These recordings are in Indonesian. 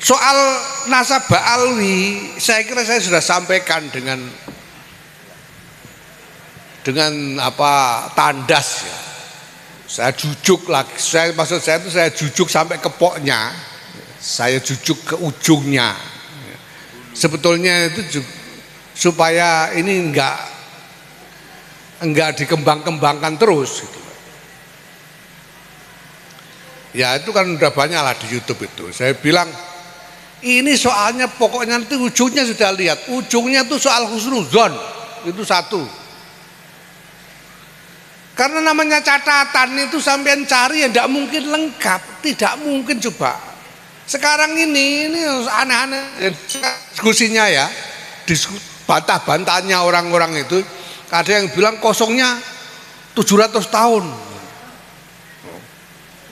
Soal nasabah alwi, saya kira saya sudah sampaikan dengan apa tandas ya. Saya jujuk lagi, maksud saya itu saya jujuk sampai ke poknya, saya jujuk ke ujungnya. Sebetulnya itu supaya ini enggak dikembang-kembangkan terus gitu. Ya itu kan udah banyak lah di YouTube itu. Saya bilang ini soalnya pokoknya nanti ujungnya sudah lihat, ujungnya itu soal husnuzon, itu satu. Karena namanya catatan itu sampean cari ya tidak mungkin lengkap, tidak mungkin coba. Sekarang ini aneh-aneh diskusinya ya, bantah-bantahnya orang-orang itu, ada yang bilang kosongnya 700 tahun,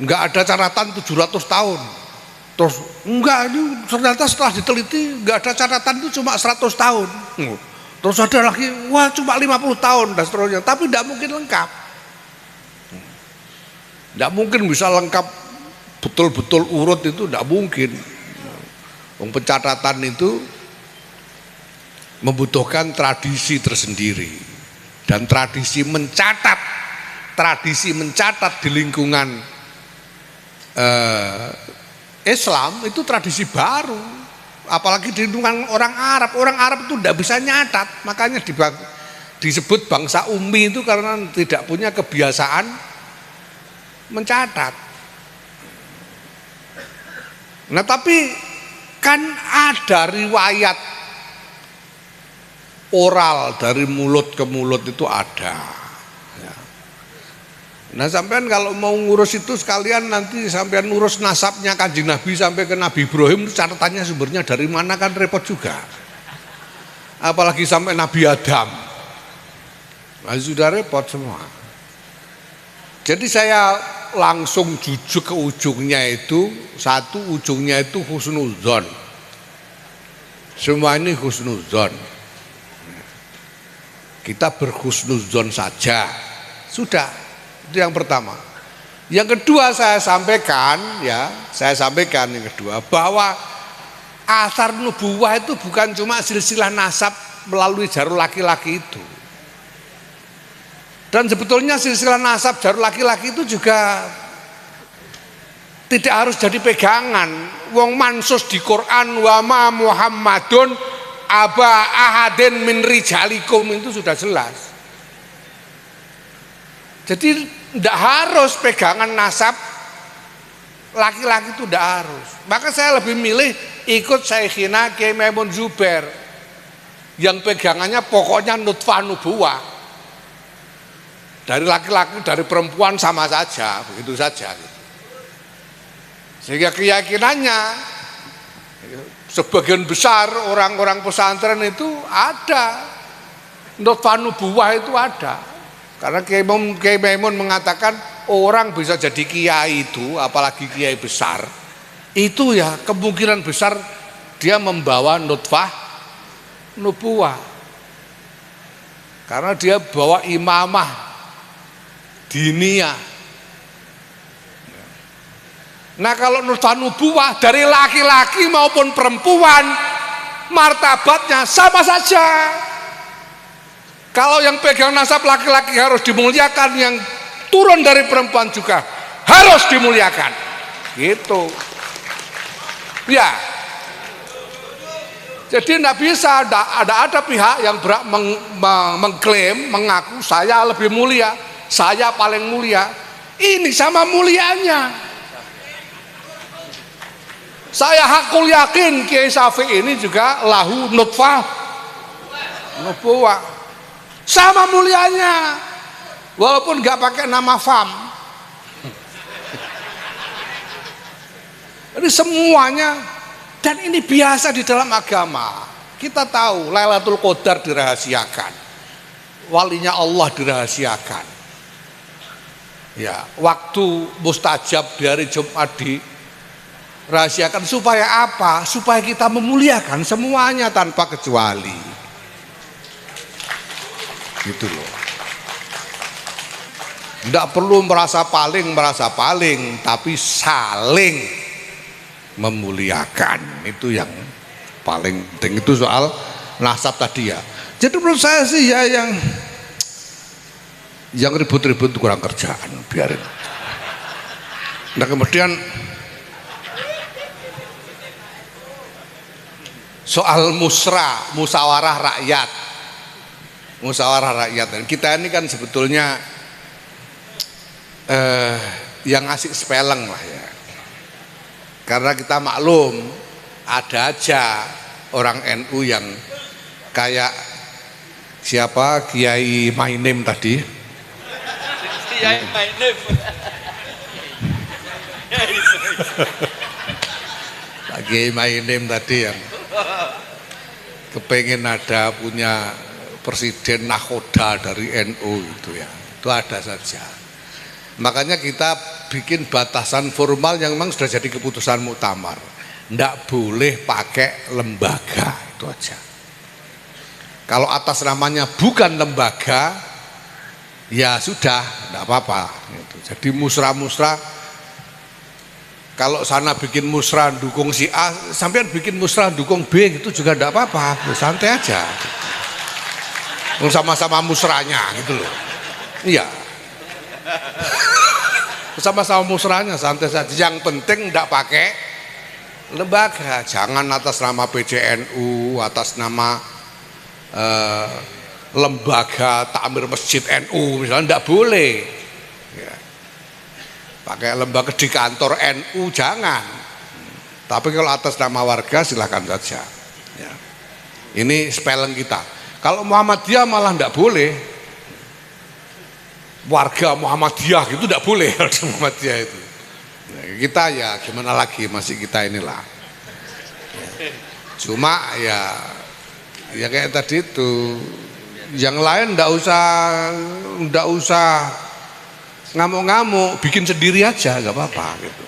enggak ada catatan 700 tahun. Terus enggak, ini ternyata setelah diteliti enggak ada catatan itu cuma 100 tahun. Terus ada lagi, wah cuma 50 tahun dan seterusnya, tapi tidak mungkin lengkap. Tidak mungkin bisa lengkap betul-betul urut itu tidak mungkin. Pencatatan itu membutuhkan tradisi tersendiri, dan tradisi mencatat di lingkungan Islam itu tradisi baru, apalagi di lingkungan orang Arab itu tidak bisa nyatat, makanya disebut bangsa ummi itu karena tidak punya kebiasaan mencatat. Nah tapi kan ada riwayat oral dari mulut ke mulut itu ada ya. Nah sampean kalau mau ngurus itu sekalian nanti sampean ngurus nasabnya Kanjeng Nabi sampai ke Nabi Ibrahim, catatannya sumbernya dari mana kan repot juga, apalagi sampai Nabi Adam, nah, sudah repot semua. Jadi saya langsung jujuk ke ujungnya itu, satu ujungnya itu husnuzon. Semua ini husnuzon. Kita berhusnuzon saja. Sudah, itu yang pertama. Yang kedua saya sampaikan yang kedua bahwa asar nubuwah itu bukan cuma silsilah nasab melalui jalur laki-laki itu. Dan sebetulnya silsilah nasab jalur laki-laki itu juga tidak harus jadi pegangan. Wong mansus di Quran wa ma Muhammadun aba ahadin min rijalikum itu sudah jelas. Jadi tidak harus pegangan nasab laki-laki itu tidak harus. Maka saya lebih milih ikut Syekhina Kiai Maimun Zubair yang pegangannya pokoknya nutfah nubuwah. Dari laki-laki, dari perempuan sama saja, begitu saja. Sehingga keyakinannya sebagian besar orang-orang pesantren itu ada nutfah nubuwah itu ada. Karena Kiai Maimun mengatakan orang bisa jadi kiai itu, apalagi kiai besar, itu ya kemungkinan besar dia membawa nutfah nubuwah. Karena dia bawa imamah diniyah. Nah kalau nutfah nubuwah dari laki-laki maupun perempuan martabatnya sama saja. Kalau yang pegang nasab laki-laki harus dimuliakan, yang turun dari perempuan juga harus dimuliakan. Gitu. Ya. Jadi tidak bisa ada pihak yang mengklaim, mengaku saya lebih mulia, saya paling mulia. Ini sama mulianya. Saya hakul yakin Kiai Syafi'i ini juga lahu nutfah nubuwah. Sama mulianya. Walaupun nggak pakai nama fam. Ini semuanya, dan ini biasa di dalam agama. Kita tahu Lailatul Qadar dirahasiakan, walinya Allah dirahasiakan. Ya, waktu mustajab di hari Jumat dirahasiakan supaya apa? Supaya kita memuliakan semuanya tanpa kecuali. Gitu loh. Tidak perlu merasa paling, tapi saling memuliakan. Itu yang paling penting, itu soal nasab tadi ya. Jadi menurut saya sih ya yang ribut-ribut itu kurang kerjaan, biarin. Nah kemudian soal musyawarah rakyat. Dan kita ini kan sebetulnya yang ngasih speleng lah ya. Karena kita maklum ada aja orang NU yang kayak siapa, Kiai Mainim tadi. Kiai Mainim. Pak Kiai Mainim tadi yang kepengen ada punya presiden nakhoda dari NU itu ya. Itu ada saja. Makanya kita bikin batasan formal yang memang sudah jadi keputusan muktamar. Ndak boleh pakai lembaga, itu aja. Kalau atas namanya bukan lembaga, ya sudah, ndak apa-apa. Gitu. Jadi musra-musra, kalau sana bikin musra dukung si A, sampean bikin musra dukung B, itu juga ndak apa-apa, santai aja. Sama-sama musranya gitu loh. Iya. Sama-sama musrahnya santai saja. Yang penting tidak pakai lembaga. Jangan atas nama PCNU, atas nama lembaga takmir masjid NU misalnya, tidak boleh ya. Pakai lembaga di kantor NU jangan. Tapi kalau atas nama warga silahkan saja ya. Ini spelling kita. Kalau Muhammadiyah malah tidak boleh. Warga Muhammadiyah gitu tidak boleh. Muhammadiyah itu nah, kita ya gimana lagi, masih kita inilah ya. Cuma ya kayak tadi itu, yang lain tidak usah ngamuk-ngamuk, bikin sendiri aja nggak apa-apa gitu.